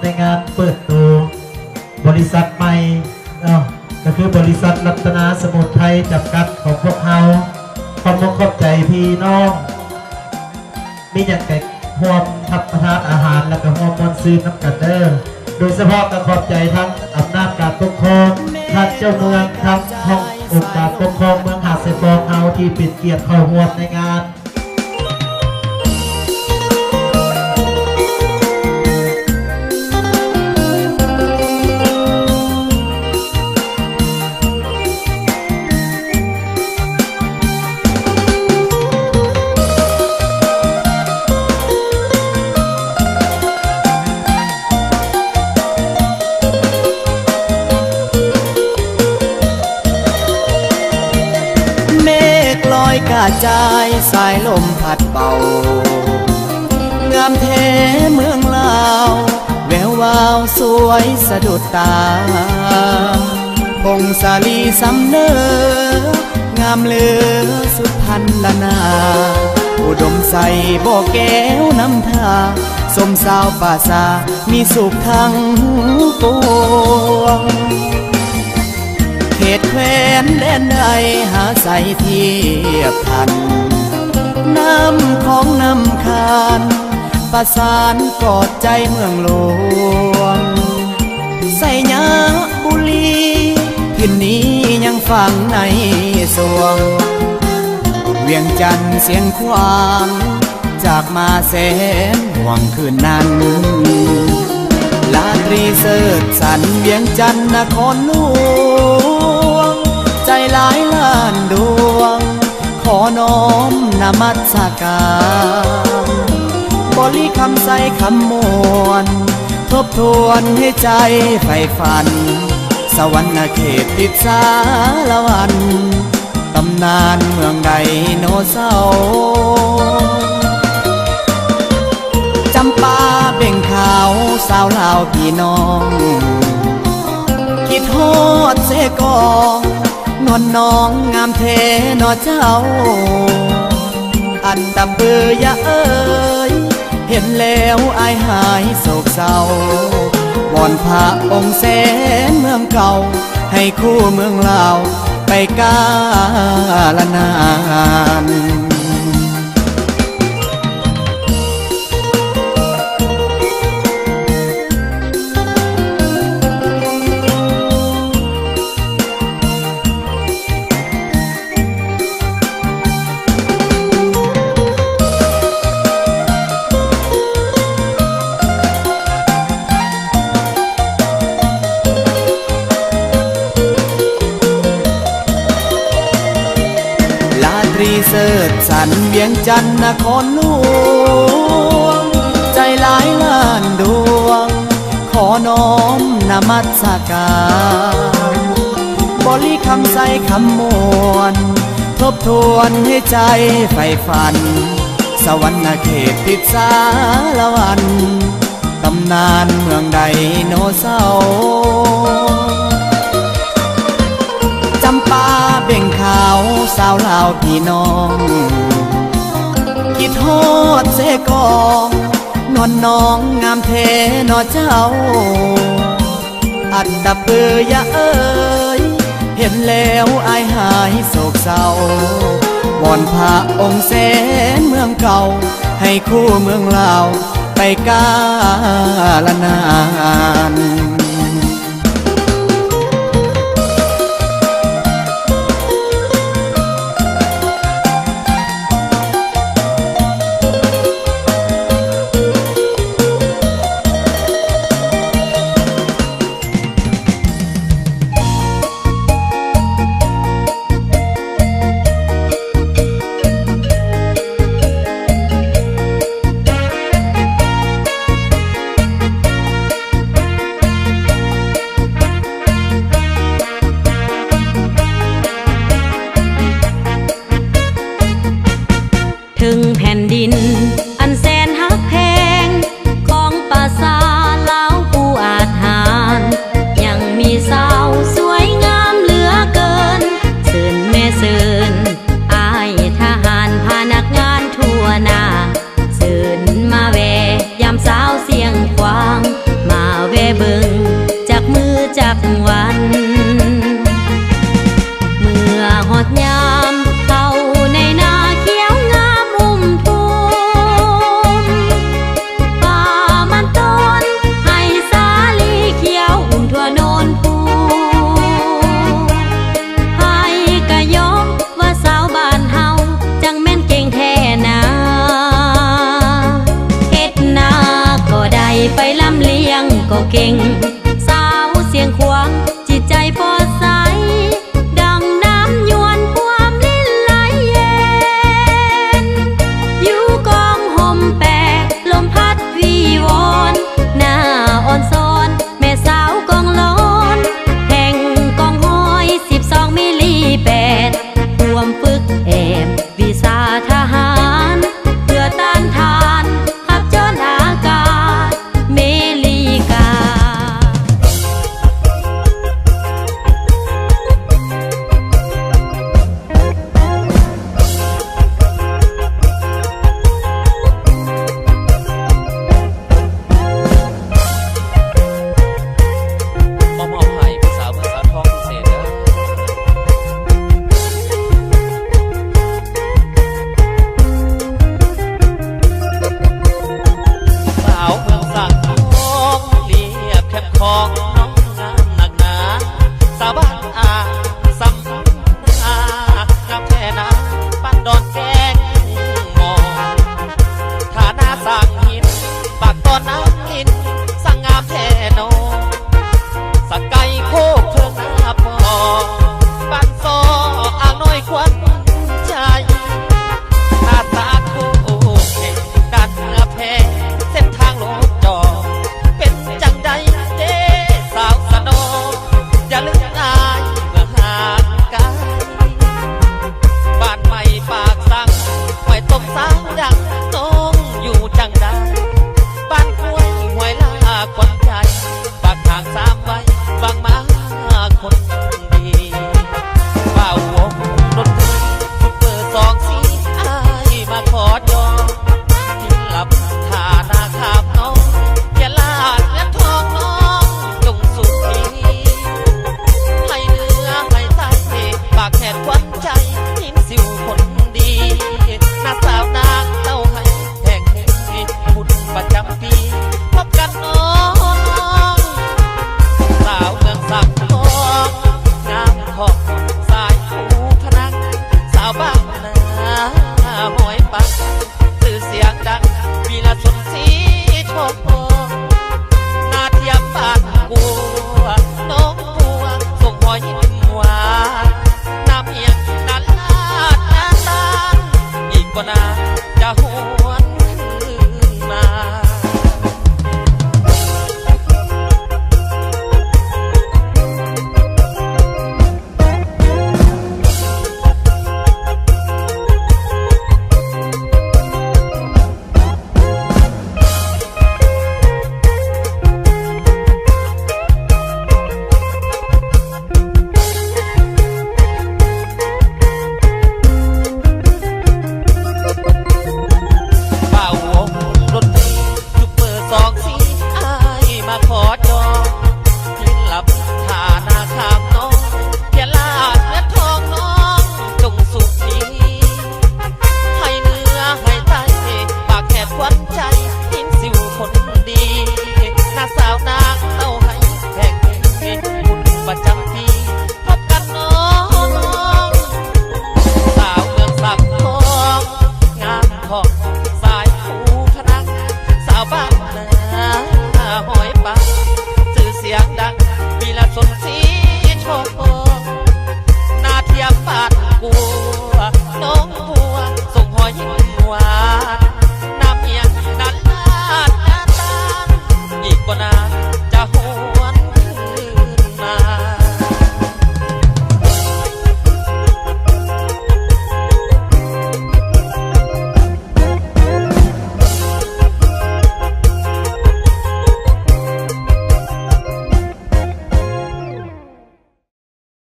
ในงานเปิดตัวบริษัทใหม่ก็คือบริษัทรัตนาสมุทรไทยจำกัดของพวกเราขอบใจพี่น้องมีอย่างแก่ห่วมทับประทานอาหารและก็ห่วมมวลซื้อน้ำกันเด้อโดยเฉพาะก็ขอบใจทั้งอำนาจการปกครองท่านเจ้าเมืองทั้งห้ององค์การปกครองเมืองหาดทรายฟองเฮาที่เป็นเกียรติเข้าร่วมในงานกระจายสายลมพัดเบางามแท้เมืองลาวแวววาวสวยสะดุดตาพงสาลีสำเนองามเลือสุดพันละนาอุดมใสบ่อแก้วน้ำทาสมสาวป่าซามีสุขทั้งปวงเขตแคว้นแดนใดหาใสเทียบทันน้ำของน้ำคานประสานกอดใจเมืองหลวงใส่ยาบุรีถิ่นนี้ยังฝังในสวงเวียงจันทร์เสียงควางจากมาแสนห่วงคืนนั้นลาตรีเสิร์ชสันเวียงจันทร์นครหลวงใจหลายล้านดวงขอน้อมนมัสการบริคำใส่คำมวลทบทวนให้ใจใฝ่ฝันสวรรค์เขตติดสารวันตำนานเมืองไดโนเสาร์จำปาเบ่งขาวสาวลาวพี่น้องคิดฮอดเสกองนวลน้องงามเทนอเจ้าอันตะเบือยะเอ้ยเห็นแล้วอายหายโศกเศร้าวอนพระองค์แสนเมืองเก่าให้คู่เมืองลาวไปกาลนานเสิร์ชสันเวียงจันทร์นครหลวงใจหลายล้านดวงขอน้อมนมัสการบริคำใส่คำมวลทบทวนให้ใจใฝ่ฝันสวรรค์เขตติดสารวันตำนานเมืองไดโนเสาร์จำปาเบ่งขาวสาวลาวพี่น้องคิดฮอดเสกองนวลน้องงามเทนอเจ้าอันดับเบือยะเอ้ยเห็นแล้วอายหายโศกเศร้าวอนพระองค์แสนเมืองเก่าให้คู่เมืองลาวไปกาลนาน เบิ่งจากมือจากวัน เมื่อหอดยามเข้าในนาเขียวงามอุ้มทุ่มป่ามันต้นให้สาลีเขียวอุ้มทั่วโนนภูให้กะยอมว่าสาวบ้านเฮาจังแม่นเก่งแท้นาเฮ็ดนาก็ได้ไปลำเลียงก็เก่ง